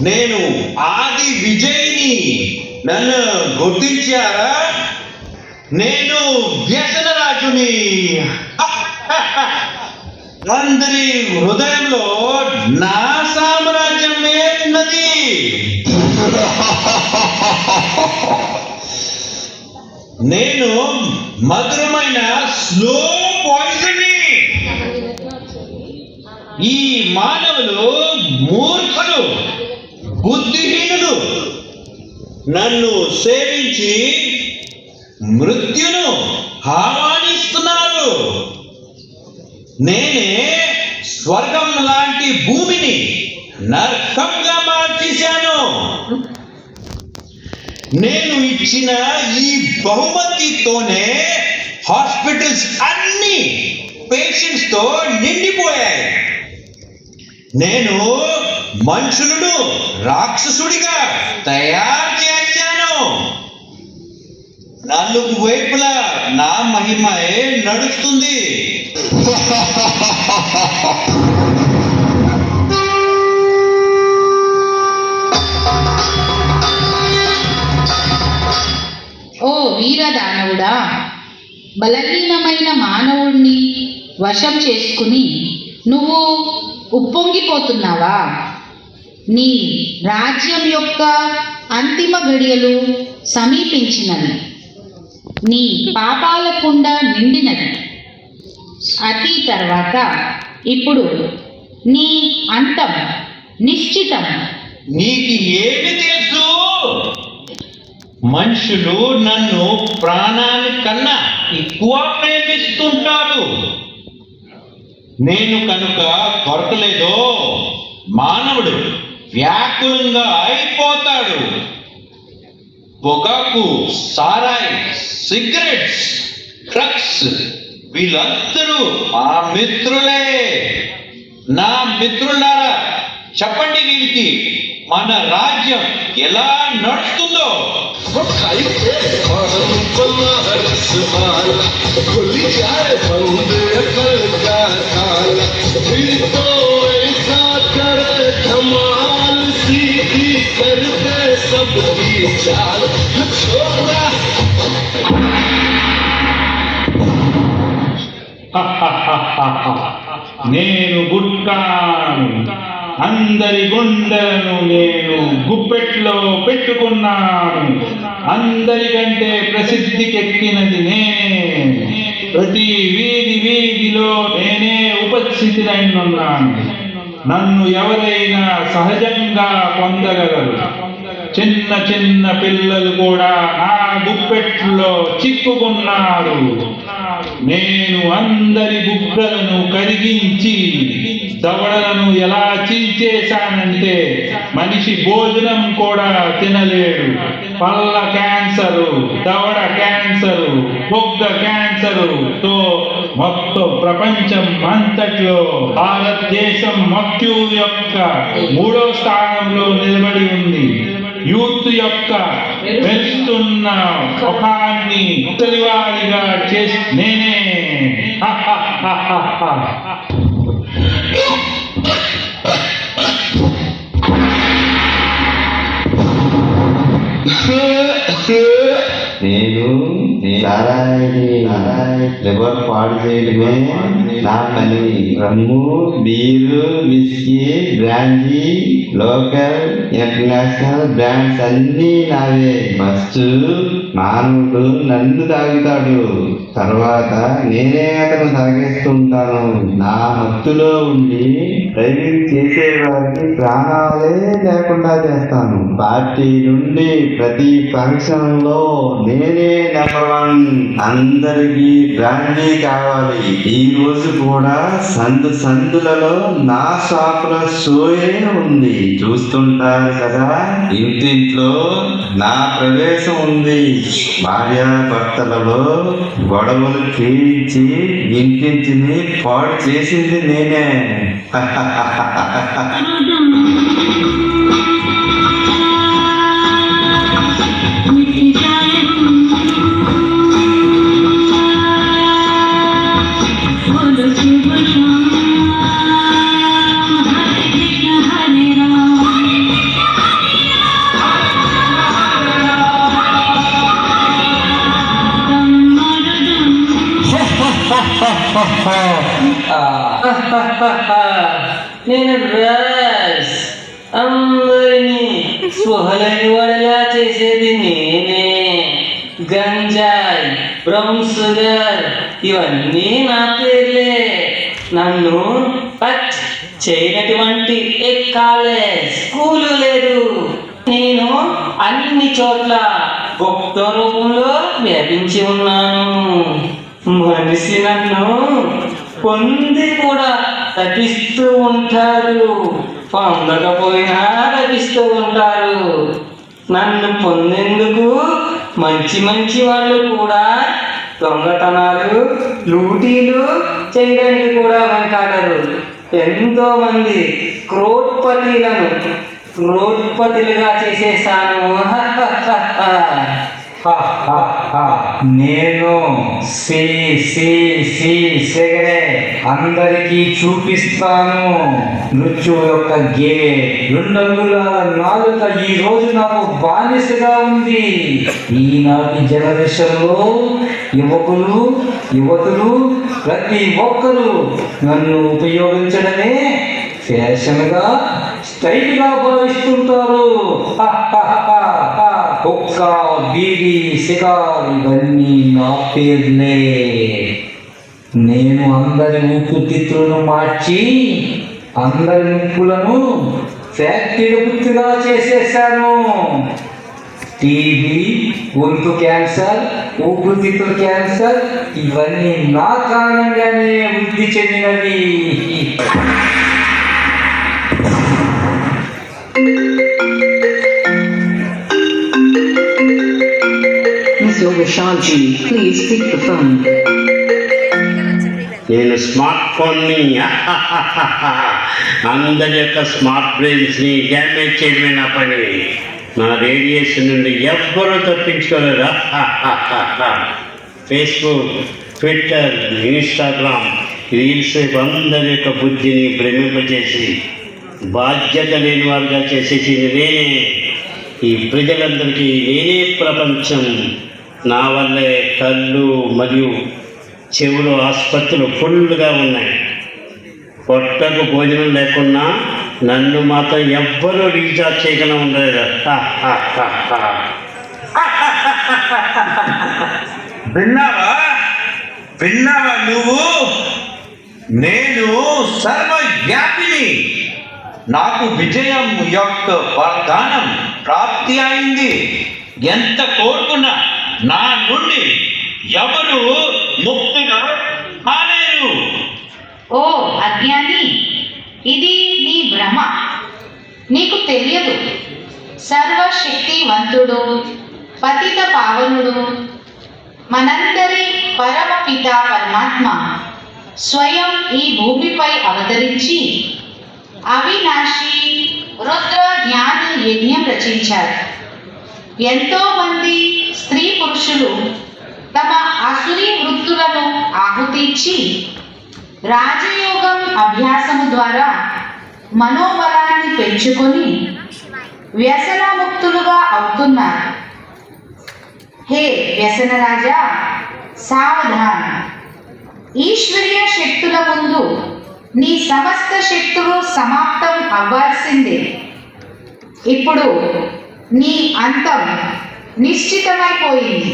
నేను ఆది విజయ్ని, నన్ను గుర్తించారా? నేను వ్యసనరాజుని. అందరి హృదయంలో నా సామ్రాజ్యమే ఉన్నది. నేను మధురమైన స్లో పాయిజన్. ఈ మానవులు మూర్ఖులు, బుద్ధిహీనులు. నన్ను సేవించి మృత్యును ఆహ్వానిస్తున్నారు. నేనే స్వర్గం లాంటి భూమిని నరకంగా మార్చేశాను. నేను ఇచ్చిన ఈ బహుమతితోనే హాస్పిటల్స్ అన్ని పేషెంట్స్ తో నిండిపోయాయి. నేను మనుషులను రాక్షసుడిగా తయారు చేశాను. నాలుగు వైపులా నా మహిమయే నడుస్తుంది. ఓ వీరదానవుడా, బలహీనమైన మానవుణ్ణి వశం చేసుకుని నువ్వు ఉప్పొంగిపోతున్నావా? నీ రాజ్యం యొక్క అంతిమ గడియలు సమీపించినవి. నీ పాపాల కుండ నిండినది. అతి తర్వాత ఇప్పుడు నీ అంతం నిశ్చితం. నీకు ఏమి తెలుసు? మనుషులు నన్ను ప్రాణానికన్నా ఎక్కువ ప్రేమిస్తుంటారు. నేను కనుక దొరకలేదో మానవుడు వ్యాకులంగా అయిపోతాడు. పొగాకు, సారాయి, సిగరెట్స్, డ్రగ్స్ వీళ్ళందరూ మా మిత్రులే. నా మిత్రులారా, చెప్పండి వీరికి మన రాజ్యం ఎలా నడుస్తుందో. నేను గుట్టాను. అందరి గుండెలను నేను గుప్పెట్లో పెట్టుకున్నాను. అందరికంటే ప్రసిద్ధికెక్కినది నేనే. ప్రతి వీధిలో నేనే ఉపస్థితులైనాను. నన్ను ఎవరైనా సహజంగా పొందగలరు. చిన్న చిన్న పిల్లలు కూడా నా గుప్పెట్లో చిక్కుకున్నారు. నేను అందరి బుగ్గలను కరిగించి దవడలను ఎలా చీల్చేశానంటే మనిషి భోజనం కూడా తినలేడు. పళ్ళ క్యాన్సరు, దవడ క్యాన్సరు, బొగ్గ క్యాన్సరుతో మొత్తం ప్రపంచం అంతట్లో భారతదేశం మృత్యు యొక్క 3వ స్థానంలో నిలబడి ఉంది. యూత్ యొక్క మెరుస్తున్న ముఖాన్ని ముసలివారిగా చేసి నేనే. నేను లివర్ పాడు చేయడమే నా పని. Rum, beer, whisky, brandy, local, international brands అన్నీ నావే. ఫస్ట్ మానవుడు నన్ను తాగుతాడు, తర్వాత నేనే అతను తాగేస్తుంటాను. నా మత్తులో ఉండి డ్రైవింగ్ చేసేవారికి ప్రాణాలే లేకుండా చేస్తాను. పార్టీ నుండి ప్రతి ఫంక్షన్ లో నేనే నెంబర్ 1. అందరికీ బ్రాండీ కావాలి. ఈ రోజు కూడా సందులలో నా షాపుల షోయే ఉంది. చూస్తుంటారు కదా, ఇంటింట్లో నా ప్రవేశం ఉంది. భార్యాభర్తలలో గొడవలు చేయించి ఇంటింటిని పాడు చేసింది నేనే. నేను డ్రగ్స్ అందరినీ స్పృహలేని వాడిలా చేసేది నేనే. గంజాయి, బ్రౌన్ షుగర్ ఇవన్నీ నా పేర్లే. నన్ను టచ్ చేయనటువంటి ఏ కాలేజ్ స్కూలు లేదు. నేను అన్ని చోట్ల గుప్త రూపంలో వ్యాపించి ఉన్నాను. మనిషి నన్ను పొంది కూడా తప్పిస్తూ ఉంటారు, పొందకపోయినా తప్పిస్తూ ఉంటారు. నన్ను పొందేందుకు మంచి మంచి వాళ్ళు కూడా దొంగతనాలు, లూటీలు చేయడానికి కూడా వెనకాడరు. ఎంతో మంది క్రోడ్పతిలుగా చేసేసాను. నేను అందరికీ చూపిస్తాను మృత్యు యొక్క గే. 2 అంగుళాల నాలుక ఈ రోజు నాకు బానిసగా ఉంది. ఈనాటి జనరేషన్లో యువతులు ప్రతి ఒక్కరూ నన్ను ఉపయోగించడమే ఫ్యాషన్గా, స్టైల్గా భావిస్తుంటారు. కుక్క, బీడి, సిగార్ ఇవన్నీ నా పేర్లే. నేను అందరి ఊపిరితిత్తులను మార్చి అందరి ముక్కులను ఫ్యాక్టరీ గుర్తుగా చేసేసాను. టీబీ, గొంతు క్యాన్సర్, ఊపిరితిత్తుల క్యాన్సర్ ఇవన్నీ నా కారణంగానే వృద్ధి చెందినవి. Mr. Vishal G, please pick the phone. నేను స్మార్ట్ ఫోన్ని అందరి యొక్క స్మార్ట్ బ్రెయిన్స్ని డ్యామేజ్ చేయడమే నా పని. నా రేడియేషన్ నుండి ఎవ్వరూ తప్పించుకోలేరు. ఫేస్బుక్, ట్విట్టర్, ఇన్స్టాగ్రామ్, రీల్స్ అందరి యొక్క బుద్ధిని భ్రమింపజేసి బాధ్యత లేని వారుగా చేసేసింది నేనే. ఈ ప్రజలందరికీ నేనే ప్రపంచం. నా వల్లే కళ్ళు మరియు చెవులు ఆసుపత్రులు ఫుల్గా ఉన్నాయి. పొట్టకు భోజనం లేకున్నా నన్ను మాత్రం ఎవ్వరూ రీఛార్జ్ చేయకుండా ఉండలేదు. విన్నావా నువ్వు? నేను సర్వవ్యాపిని. నాకు విజయం యొక్క వాగ్దానం ప్రాప్తి అయింది. ఎంత కోరుకున్నా నా నుండి ఎవరు ముక్తిగా కాలేరు. ఓ అజ్ఞాని, ఇది నీ భ్రమ. నీకు తెలియదు, సర్వశక్తివంతుడు, పతిత పావనుడు, మనందరి పరమ పిత పరమాత్మ స్వయం ఈ భూమిపై అవతరించి అవినాశి రుద్ర జ్ఞాన యజ్ఞం రచించారు. ఎంతో మంది స్త్రీ పురుషులు తమ అసురీ వృత్తులను ఆహుతిచ్చి రాజయోగం అభ్యాసము ద్వారా మనోబలాన్ని పెంచుకొని వ్యసనముక్తులుగా అవుతున్నారు. హే వ్యసనరాజా, సావధాన. ఈశ్వరీయ శక్తుల ముందు నీ సమస్త శక్తులు సమాప్తం అవ్వాల్సిందే. ఇప్పుడు నీ అంతం నిశ్చితమైపోయింది.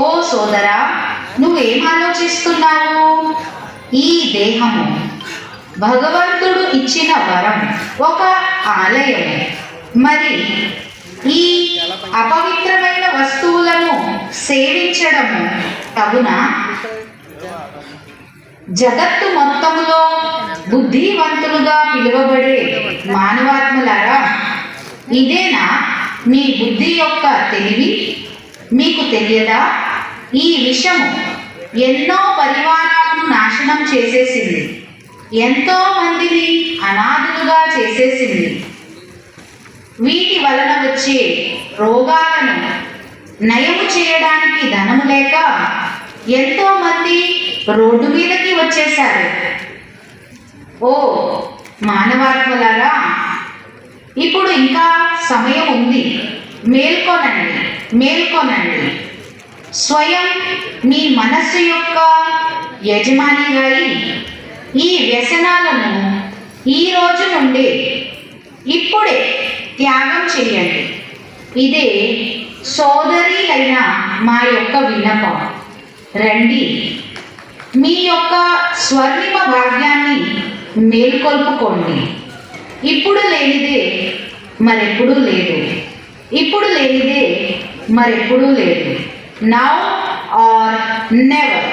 ఓ సోదరా, నువ్వేం ఆలోచిస్తున్నావు? ఈ దేహము భగవంతుడు ఇచ్చిన వరం, ఒక ఆలయం. మరి ఈ అపవిత్రమైన వస్తువులను సేవించడము తగునా? జగత్తు మొత్తములో బుద్ధివంతులుగా పిలువబడే మానవాత్మలారా, ఇదేనా మీ బుద్ధి యొక్క తెలివి? మీకు తెలియదా? ఈ విషము ఎన్నో పరిమాణాలను నాశనం చేసేసింది. ఎంతో మందిని అనాథులుగా చేసేసింది. వీటి వలన వచ్చే రోగాలను నయము చేయడానికి ధనము లేక ఎంతో మంది రోడ్డు మీదకి వచ్చేశారు. ఓ మానవాత్మలారా, ఇప్పుడు ఇంకా సమయం ఉంది. మేల్కొనండి, మేల్కొనండి. స్వయం మీ మనస్సు యొక్క యజమానిగా ఈ వ్యసనాలను ఈ రోజు నుండి ఇప్పుడే త్యాగం చేయండి. ఇదే సోదరీలైన మా యొక్క విన్నపం. రండి, మీ యొక్క స్వర్ణిమ భాగ్యాన్ని మేల్కొల్పుకోండి. ఇప్పుడు లేనిదే మరెప్పుడూ లేదు, ఇప్పుడు లేనిదే మరెప్పుడూ లేదు. Now or never.